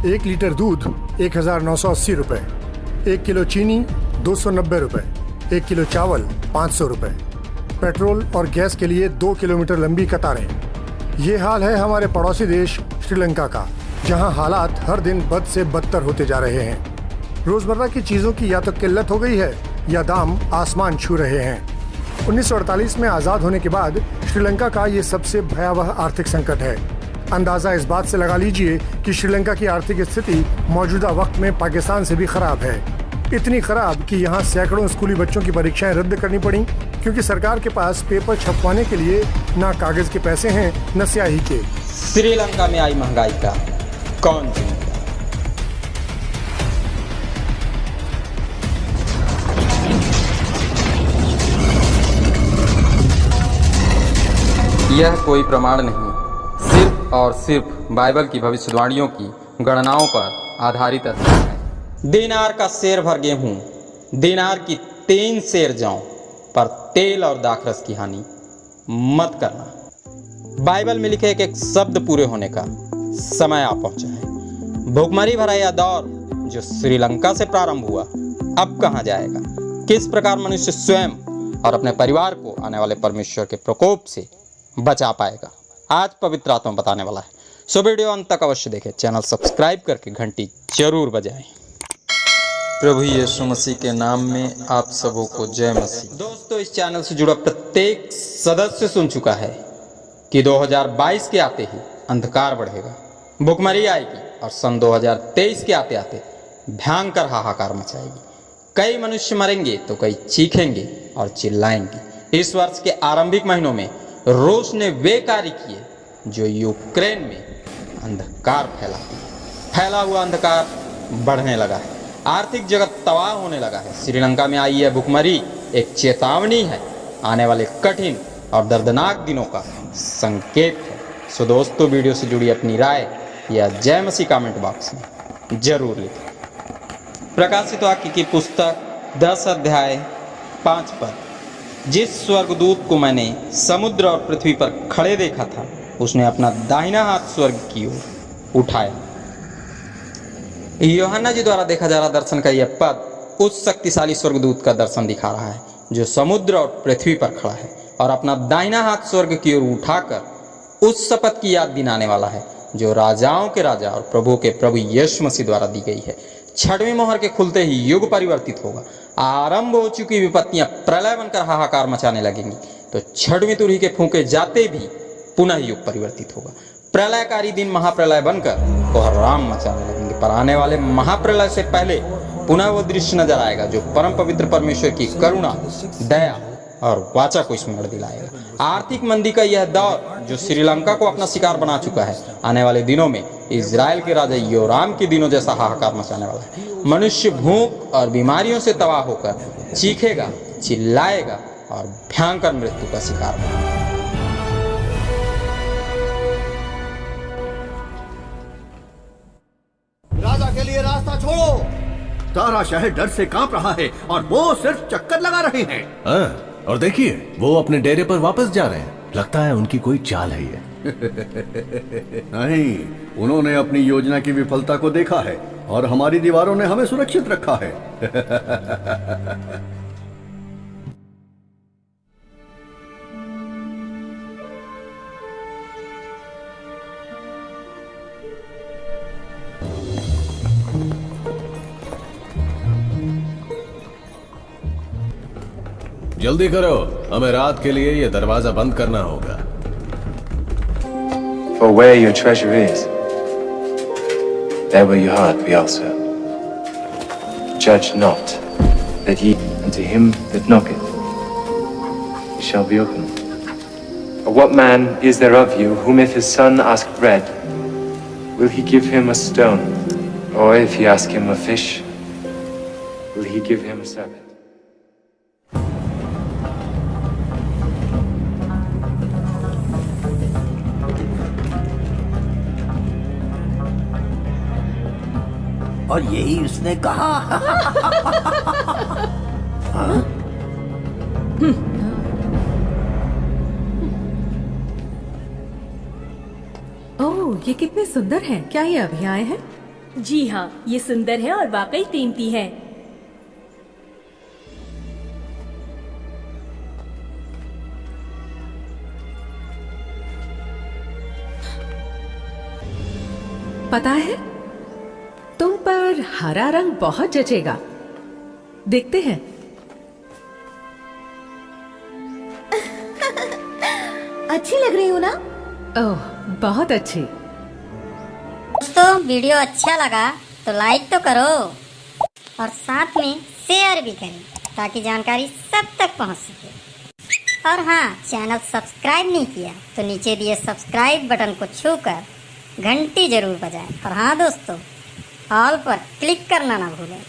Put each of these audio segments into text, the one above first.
1 litre दूध 1980 रुपए, 1 kilo चीनी 290 रुपए, 1 किलो चावल 500 रुपए, पेट्रोल और गैस के लिए 2 किलोमीटर लंबी कतारें। ये हाल है हमारे पड़ोसी देश श्रीलंका का, जहां हालात हर दिन बद से बदतर होते जा रहे हैं। रोजमर्रा की चीजों की या तो किल्लत हो गई है या दाम आसमान छू रहे हैं। 1948 में आजाद होने के बाद श्रीलंका का ये सबसे भयावह आर्थिक संकट है। अंदाजा इस बात से लगा लीजिए कि श्रीलंका की आर्थिक स्थिति मौजूदा वक्त में पाकिस्तान से भी खराब है। इतनी खराब कि यहाँ सैकड़ों स्कूली बच्चों की परीक्षाएं रद्द करनी पड़ी, क्योंकि सरकार के पास पेपर छपवाने के लिए ना कागज के पैसे हैं न स्याही के। श्रीलंका में आई महंगाई का कौन जिम्मेदार? यह कोई प्रमाण नहीं, सिर्फ और सिर्फ बाइबल की भविष्यवाणियों की गणनाओं पर आधारित अध्ययन है। दिनार का सेर भर गेहूं, दिनार की 3 सेर जौ पर तेल और दाखरस की हानि मत करना। बाइबल में लिखे एक शब्द पूरे होने का समय आ पहुंचा है। भुखमरी भरा यह दौर जो श्रीलंका से प्रारंभ हुआ, अब कहां जाएगा? किस प्रकार मनुष्य स्वयं और अपने परिवार को आने वाले परमेश्वर के प्रकोप से बचा पाएगा, आज पवित्र आत्मा बताने वाला है। सो वीडियो अंत तक अवश्य देखें, चैनल सब्सक्राइब करके घंटी जरूर बजाएं। प्रभु यीशु मसीह के नाम में आप सबों को जय मसीह। दोस्तों, इस चैनल से जुड़ा प्रत्येक सदस्य सुन चुका है कि 2022 के आते ही अंधकार बढ़ेगा, भुखमरी आएगी और सन 2023 के आते आते भयंकर हाहाकार मचाएगी। कई मनुष्य मरेंगे तो कई चीखेंगे और चिल्लाएंगे। इस वर्ष के आरंभिक महीनों में रूस ने वे कार्य किए जो यूक्रेन में अंधकार फैलाती है। फैला हुआ अंधकार बढ़ने लगा है, आर्थिक जगत तबाह होने लगा है। श्रीलंका में आई यह भुखमरी एक चेतावनी है, आने वाले कठिन और दर्दनाक दिनों का संकेत है। सो दोस्तों, वीडियो से जुड़ी अपनी राय या जय मसीह कमेंट बॉक्स में जरूर लिखें। प्रकाशित वाक्य की पुस्तक 10 अध्याय 5 पद। जिस स्वर्गदूत को मैंने समुद्र और पृथ्वी पर खड़े देखा था, उसने अपना दाहिना हाथ स्वर्ग की ओर उठाया। यूहन्ना जी द्वारा देखा जा रहा दर्शन का यह पद उस शक्तिशाली स्वर्गदूत का दर्शन दिखा रहा है जो समुद्र और पृथ्वी पर खड़ा है और अपना दाहिना हाथ स्वर्ग की ओर उठाकर उस शपथ की याद दिलाने वाला है जो राजाओं के राजा और प्रभु के प्रभु यीशु मसीह द्वारा दी गई है। 6वीं मोहर के खुलते ही युग परिवर्तित होगा। आरंभ हो चुकी विपत्तियां प्रलय बनकर हाहाकार मचाने लगेंगी, तो 6वीं तुरही के फूंके जाते भी पुनः युग परिवर्तित होगा। प्रलयकारी दिन महाप्रलय बनकर कोहराम मचाने लगेंगे, पर आने वाले महाप्रलय से पहले पुनः वो दृश्य नजर आएगा जो परम पवित्र परमेश्वर की करुणा, दया और वाचा को स्मरण दिलाएगा। आर्थिक मंदी का यह दौर जो श्रीलंका को अपना शिकार बना चुका है, आने वाले दिनों में इजराइल के राजा योराम के दिनों जैसा हाहाकार मचाने वाला है। मनुष्य भूख और बीमारियों से तबाह होकर चीखेगा, चिल्लाएगा और भयंकर मृत्यु का शिकार होगा। राजा के लिए रास्ता छोड़ो। सारा शहर डर से कांप रहा है और वो सिर्फ चक्कर लगा रहे हैं। और देखिए, वो अपने डेरे पर वापस जा रहे हैं। लगता है उनकी कोई चाल है ये। नहीं, उन्होंने अपनी योजना की विफलता को देखा है और हमारी दीवारों ने हमें सुरक्षित रखा है। जल्दी करो, हमें रात के लिए ये दरवाजा बंद करना होगा। For where your treasure is, there will your heart be also. Judge not, that ye unto him that knocketh, it shall be opened. Or what man is there of you whom if his son ask bread, will he give him a stone? Or if he ask him a fish, will he give him a serpent? और यही उसने कहा। ओह, ये कितने सुंदर हैं। क्या ये अभी आए हैं? जी हाँ, ये सुंदर है और वाकई कीमती है। पता है, तुम पर हरा रंग बहुत जचेगा। देखते हैं। अच्छी लग रही हूँ ना? ओह, बहुत अच्छी। दोस्तों, वीडियो अच्छा लगा तो लाइक तो करो और साथ में शेयर भी करें ताकि जानकारी सब तक पहुंच सके। और हाँ, चैनल सब्सक्राइब नहीं किया तो नीचे दिए सब्सक्राइब बटन को छूकर घंटी जरूर बजाएं। और हाँ दोस्तों, ऑल पर क्लिक करना ना भूलें।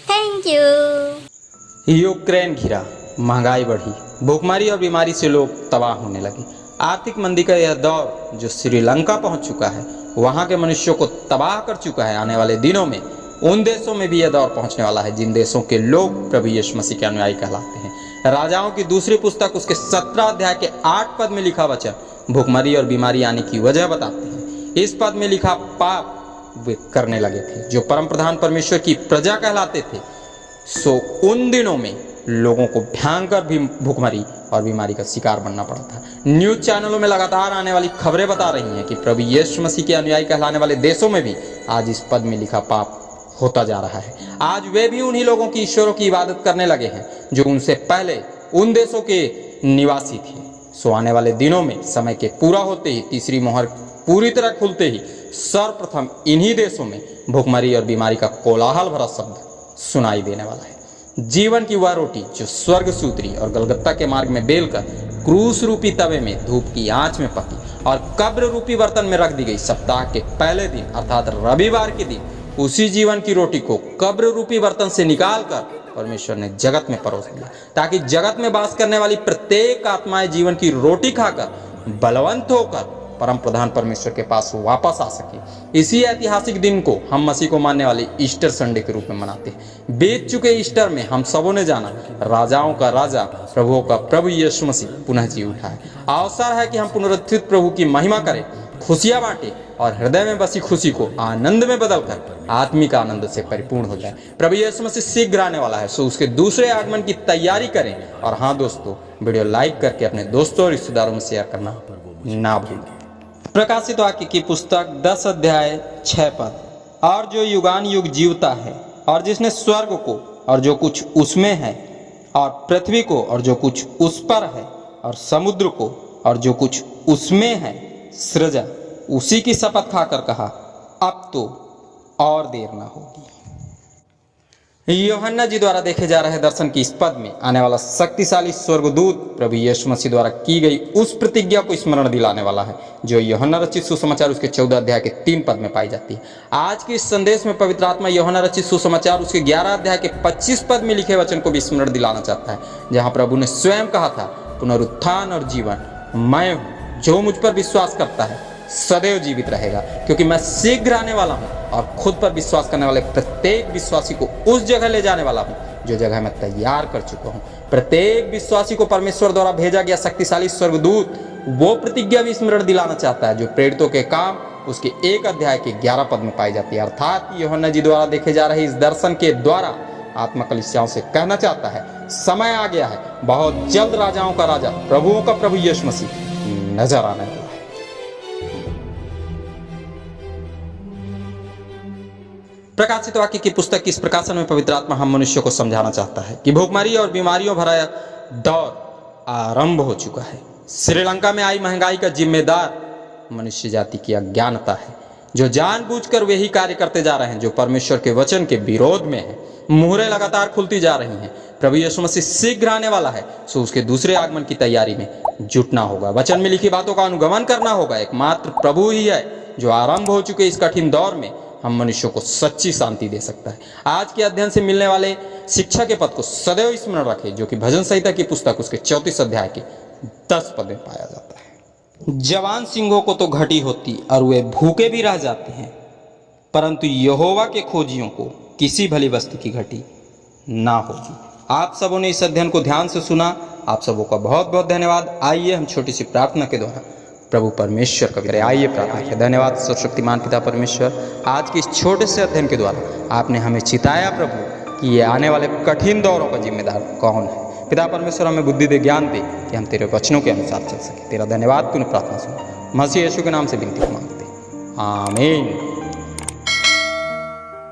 Thank you. यूक्रेन घिरा, महंगाई बढ़ी, भूखमरी और बीमारी से लोग तबाह होने लगे। आर्थिक मंदी का यह दौर जो श्रीलंका पहुंच चुका है, वहां के मनुष्यों को तबाह कर चुका है। आने वाले दिनों में उन देशों में भी यह दौर पहुंचने वाला है जिन देशों के लोग प्रभु यीशु मसीह के अनुयायी कहलाते हैं। राजाओं की दूसरी पुस्तक उसके 17 अध्याय के 8 पद में लिखा वचन भूखमरी और बीमारी आने की वजह बताते हैं। इस पद में लिखा पाप वे करने लगे थे जो परम प्रधान परमेश्वर की प्रजा कहलाते थे। सो उन दिनों में लोगों को भयंकर भी भूखमरी और बीमारी का शिकार बनना पड़ा था। न्यूज चैनलों में लगातार आने वाली खबरें बता रही हैं कि प्रभु यीशु मसीह के अनुयायी कहलाने वाले देशों में भी आज इस पद में लिखा पाप होता जा रहा है। आज वे भी उन्हीं लोगों की ईश्वरों की इबादत करने लगे हैं जो उनसे पहले उन देशों के निवासी थे। सो आने वाले दिनों में समय के पूरा होते ही, तीसरी मोहर पूरी तरह खुलते ही सर्वप्रथम इन्हीं देशों में भूखमरी और बीमारी का कोलाहल भरा शब्द सुनाई देने वाला है। जीवन की वह रोटी जो स्वर्ग सूत्री और गलगत्ता के मार्ग में बेलकर क्रूस रूपी तवे में धूप की आंच में पकी और कब्र रूपी बर्तन में रख दी गई। सप्ताह के पहले दिन अर्थात रविवार के दिन उसी जीवन की रोटी को कब्र रूपी बर्तन से निकालकर परमेश्वर ने जगत में परोस दिया ताकि जगत में वास करने वाली प्रत्येक आत्माएं जीवन की रोटी खाकर बलवंत होकर परम प्रधान परमेश्वर के पास वापस आ सके। इसी ऐतिहासिक दिन को हम मसीह को मानने वाले ईस्टर संडे के रूप में मनाते हैं। बीत चुके ईस्टर में हम सबों ने जाना राजाओं का राजा, प्रभुओं का प्रभु यीशु मसीह पुनः जी उठा है। अवसर है कि हम पुनरुत्थित प्रभु की महिमा करें, खुशियां बांटें और हृदय में बसी खुशी को आनंद में बदलकर आत्मिक आनंद से परिपूर्ण हो जाए। प्रभु यीशु मसीह शीघ्र आने वाला है, सो उसके दूसरे आगमन की तैयारी करें। और हाँ दोस्तों, वीडियो लाइक करके अपने दोस्तों और रिश्तेदारों में शेयर करना ना भूलें। प्रकाशित वाक्य की पुस्तक 10 अध्याय 6 पद। और जो युगान युग जीवता है और जिसने स्वर्ग को और जो कुछ उसमें है और पृथ्वी को और जो कुछ उस पर है और समुद्र को और जो कुछ उसमें है सृजा, उसी की शपथ खाकर कहा, अब तो और देर ना होगी। यूहन्ना जी द्वारा देखे जा रहे दर्शन की इस पद में आने वाला शक्तिशाली स्वर्गदूत प्रभु यीशु मसीह द्वारा की गई उस प्रतिज्ञा को स्मरण दिलाने वाला है जो यूहन्ना रचित सुसमाचार उसके 14 अध्याय के 3 पद में पाई जाती है। आज के इस संदेश में पवित्र आत्मा यूहन्ना रचित सुसमाचार उसके 11 अध्याय के 25 पद में लिखे वचन को भी स्मरण दिलाना चाहता है, जहाँ प्रभु ने स्वयं कहा था, पुनरुत्थान और जीवन मैं हूँ, जो मुझ पर विश्वास करता है सदैव जीवित रहेगा, क्योंकि मैं शीघ्र आने वाला हूँ और खुद पर विश्वास करने वाले प्रत्येक विश्वासी को उस जगह ले जाने वाला हूँ जो जगह मैं तैयार कर चुका हूँ। प्रत्येक विश्वासी को परमेश्वर द्वारा भेजा गया शक्तिशाली स्वर्गदूत वो प्रतिज्ञा भी स्मरण दिलाना चाहता है जो प्रेरितों के काम उसके 1 अध्याय के 11 पद में पाई जाती है। अर्थात यूहन्ना जी द्वारा देखे जा रहे इस दर्शन के द्वारा आत्मा कलीसियाओं से कहना चाहता है, समय आ गया है, बहुत जल्द राजाओं का राजा, प्रभुओं का प्रभु यीशु मसीह नजर आने वाला है। प्रकाशित वाक्य की पुस्तक की इस प्रकाशन में पवित्र आत्मा हम मनुष्य को समझाना चाहता है कि भूखमरी और बीमारियों भरा दौर आरंभ हो चुका है। श्रीलंका में आई महंगाई का जिम्मेदार मनुष्य जाति की अज्ञानता है, जो जानबूझकर वही कार्य करते जा रहे हैं जो परमेश्वर के वचन के विरोध में है। मुहरें लगातार खुलती जा रही हैं। प्रभु यीशु मसीह शीघ्र आने वाला है, सो उसके दूसरे आगमन की तैयारी में जुटना होगा। वचन में लिखी बातों का अनुगमन करना होगा। एकमात्र प्रभु ही है जो आरंभ हो चुके इस कठिन दौर में हम मनुष्यों को सच्ची शांति दे सकता है। आज के अध्ययन से मिलने वाले शिक्षा के पद को सदैव स्मरण रखें, जो कि भजन संहिता की पुस्तक उसके 34 अध्याय के 10 पद में पाया जाता है। जवान सिंहों को तो घटी होती और वे भूखे भी रह जाते हैं, परंतु यहोवा के खोजियों को किसी भली वस्तु की घटी ना होगी। आप सबों ने इस अध्ययन को ध्यान से सुना। आप सबों का बहुत बहुत धन्यवाद। आइए हम छोटी सी प्रार्थना के द्वारा प्रभु परमेश्वर का करे। आइए प्रार्थना करें। धन्यवाद सर्वशक्तिमान पिता परमेश्वर, आज के इस छोटे से अध्ययन के द्वारा आपने हमें चिताया प्रभु कि ये आने वाले कठिन दौरों का जिम्मेदार कौन है। पिता परमेश्वर हमें बुद्धि दे, ज्ञान दे कि हम तेरे वचनों के अनुसार चल सके। तेरा धन्यवाद, तूने प्रार्थना सुना, मसीह यीशु के नाम से विनती मांगते, आमीन।